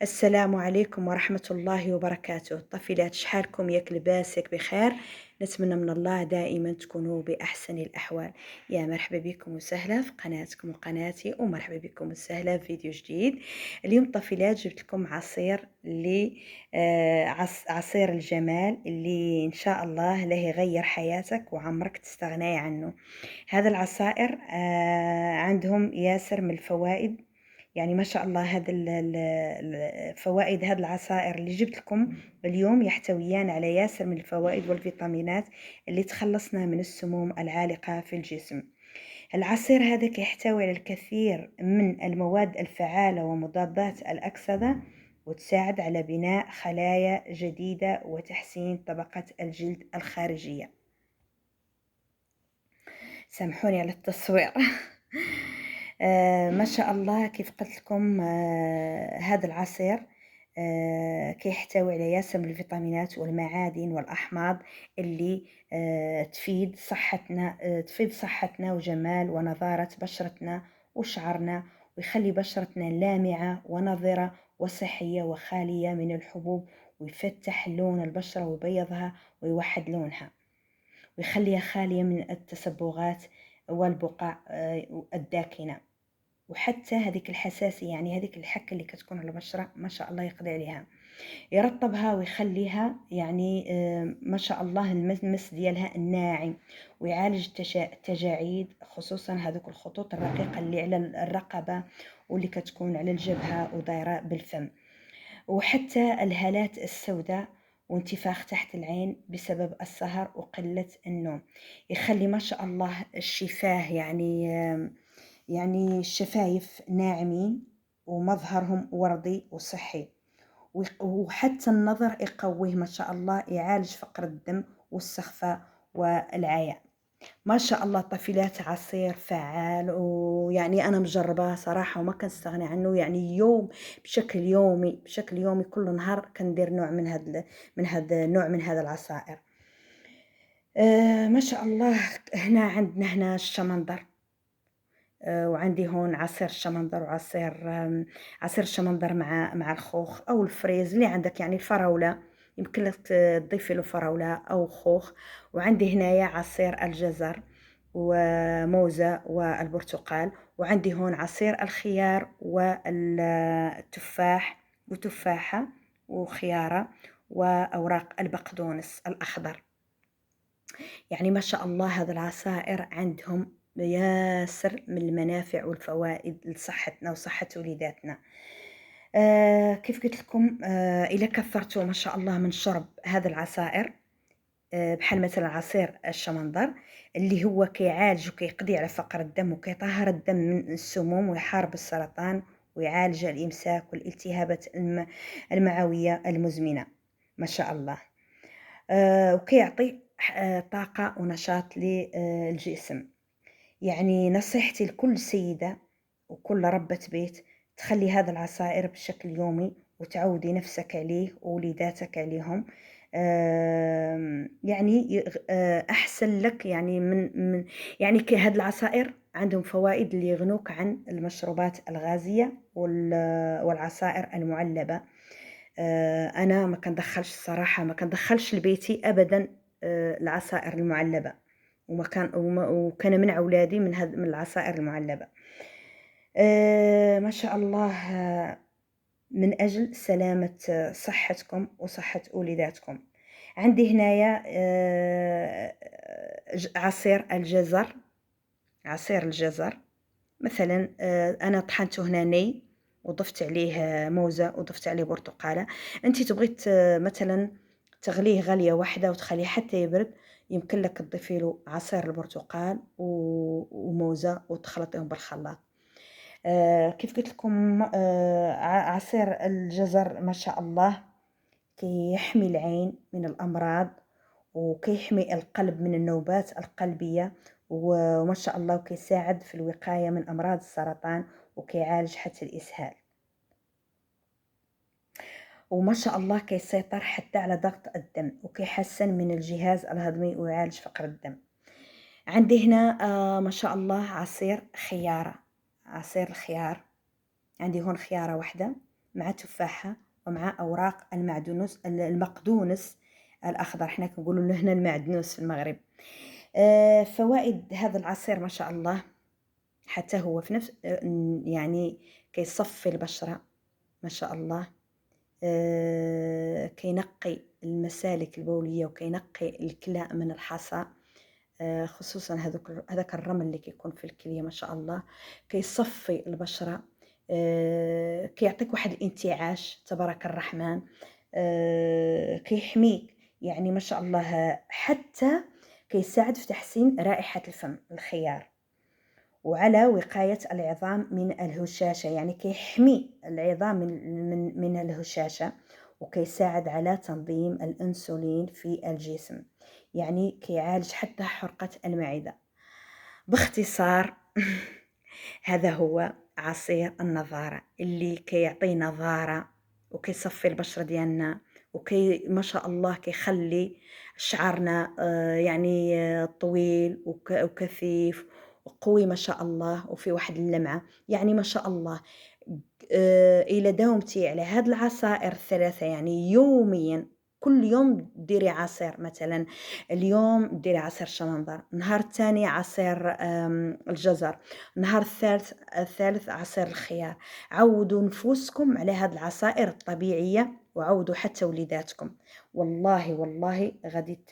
السلام عليكم ورحمة الله وبركاته. طفلات شحالكم؟ ياك لباس ياك بخير؟ نتمنى من الله دائما تكونوا بأحسن الأحوال. يا مرحبا بكم وسهلا في قناتكم وقناتي، ومرحبا بكم وسهلا في فيديو جديد. اليوم طفلات جبت لكم عصير اللي عصير الجمال اللي إن شاء الله له يغير حياتك وعمرك تستغني عنه. هذا العصائر عندهم ياسر من الفوائد، يعني ما شاء الله. هذا فوائد هذه العصائر اللي جبت لكم اليوم يحتويان على ياسر من الفوائد والفيتامينات اللي تخلصنا من السموم العالقة في الجسم. العصير هذا يحتوي على الكثير من المواد الفعالة ومضادات الأكسدة، وتساعد على بناء خلايا جديدة وتحسين طبقة الجلد الخارجية. سامحوني على التصوير. ما شاء الله. كيف قلت لكم هذا العصير كيحتوي على ياسر من الفيتامينات والمعادن والأحماض اللي تفيد صحتنا، تفيد صحتنا وجمال ونضارة بشرتنا وشعرنا، ويخلي بشرتنا لامعة ونضرة وصحية وخالية من الحبوب، ويفتح لون البشرة ويبيضها ويوحد لونها، ويخليها خالية من التصبغات والبقع الداكنة، وحتى هذيك الحساسية، يعني هذيك الحكة اللي كتكون على البشرة ما شاء الله يقضي عليها، يرطبها ويخليها يعني ما شاء الله المس ديالها الناعم، ويعالج التجاعيد، خصوصا هذوك الخطوط الرقيقة اللي على الرقبة واللي كتكون على الجبهة ودايرة بالفم، وحتى الهالات السوداء وانتفاخ تحت العين بسبب السهر وقلة النوم. يخلي ما شاء الله الشفاه، يعني الشفايف ناعمين ومظهرهم وردي وصحي، وحتى النظر يقويه ما شاء الله، يعالج فقر الدم والسخفة والعياء. ما شاء الله طفلات عصير فعال، ويعني أنا مجرباه صراحة وما كنستغني عنه، يعني يوم بشكل يومي كل نهار كندير نوع من هذا النوع من هذا العصائر. ما شاء الله. هنا عندنا هنا الشمندر، وعندي هون عصير الشمندر وعصير عصير الشمندر مع الخوخ أو الفريز اللي عندك، يعني الفراولة يمكن لك تضيفي له فراولة أو خوخ. وعندي هنايا عصير الجزر وموزة والبرتقال، وعندي هون عصير الخيار والتفاح وتفاحة وخيارة وأوراق البقدونس الأخضر. يعني ما شاء الله هذا العصائر عندهم ياسر من المنافع والفوائد لصحتنا وصحة وليداتنا. كيف قلت لكم، إذا كثرتوا ما شاء الله من شرب هذا العصائر، بحال مثلا عصير الشمندر اللي هو كيعالج وكيقضي على فقر الدم وكيطهر الدم من السموم ويحارب السرطان ويعالج الإمساك والالتهابات المعوية المزمنة ما شاء الله. وكيعطي طاقة ونشاط للجسم. يعني نصيحتي لكل سيدة وكل ربة بيت تخلي هذا العصائر بشكل يومي وتعودي نفسك عليه ووليداتك عليهم. يعني أحسن لك، يعني من يعني هاد العصائر عندهم فوائد اللي يغنوك عن المشروبات الغازية والعصائر المعلبة. أنا ما كندخلش الصراحة، ما كندخلش لبيتي أبدا العصائر المعلبة، وكان منع أولادي من العصائر المعلبة. ما شاء الله. من أجل سلامة صحتكم وصحة أولاداتكم عندي هنايا عصير الجزر. عصير الجزر مثلا أنا طحنته هنا ني وضفت عليه موزة وضفت عليه برتقالة. انتي تبغي مثلا تغليه غلية واحدة وتخليه حتى يبرد، يمكن لك تضيفي له عصير البرتقال وموزة وتخلطيهم بالخلاط. كيف قلت لكم، عصير الجزر ما شاء الله كيحمي العين من الأمراض، وكيحمي القلب من النوبات القلبية، وما شاء الله وكيساعد في الوقاية من أمراض السرطان، وكيعالج حتى الإسهال، وما شاء الله كيسيطر حتى على ضغط الدم وكيحسن من الجهاز الهضمي ويعالج فقر الدم. عندي هنا ما شاء الله عصير خيارة. عصير الخيار عندي هون خيارة واحدة مع تفاحة ومع أوراق المقدونس الأخضر، حنا كنقولوا له هنا المعدنوس في المغرب. فوائد هذا العصير ما شاء الله، حتى هو في نفس يعني كيصفي البشرة ما شاء الله، كينقي المسالك البولية وكينقي الكلى من الحصى، خصوصا هذاك الرمل اللي كيكون في الكلية ما شاء الله، كيصفي البشرة، كيعطيك واحد الانتعاش تبارك الرحمن، كيحميك يعني ما شاء الله، حتى كيساعد في تحسين رائحة الفم الخيار، وعلى وقاية العظام من الهشاشة، يعني كيحمي العظام من الهشاشة، وكيساعد على تنظيم الأنسولين في الجسم، يعني كيعالج حتى حرقة المعدة. باختصار هذا هو عصير النضارة اللي كيعطي نضارة وكيصفي البشرة ديالنا، ما شاء الله كيخلي شعرنا يعني طويل وكثيف وقوي ما شاء الله، وفي واحد اللمعة يعني ما شاء الله. إلا داومتي على هاد العصائر الثلاثة، يعني يوميا كل يوم ديري عصير، مثلا اليوم ديري عصير الشمندر، النهار الثاني عصير الجزر، النهار الثالث عصير الخيار، عودوا نفوسكم على هاد العصائر الطبيعية، وعودوا حتى وليداتكم، والله غادي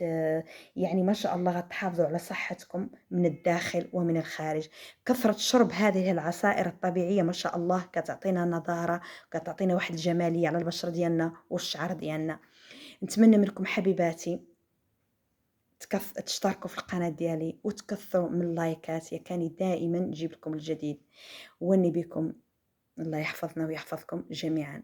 يعني ما شاء الله غتحافظوا على صحتكم من الداخل ومن الخارج. كثرة شرب هذه العصائر الطبيعية ما شاء الله كتعطينا نضارة، كتعطينا واحد الجمالية على البشرة ديالنا والشعر ديالنا. نتمنى منكم حبيباتي تشتركوا في القناة ديالي وتكثروا من اللايكات، يا كاني دائما نجيب لكم الجديد. وني بكم، الله يحفظنا ويحفظكم جميعا.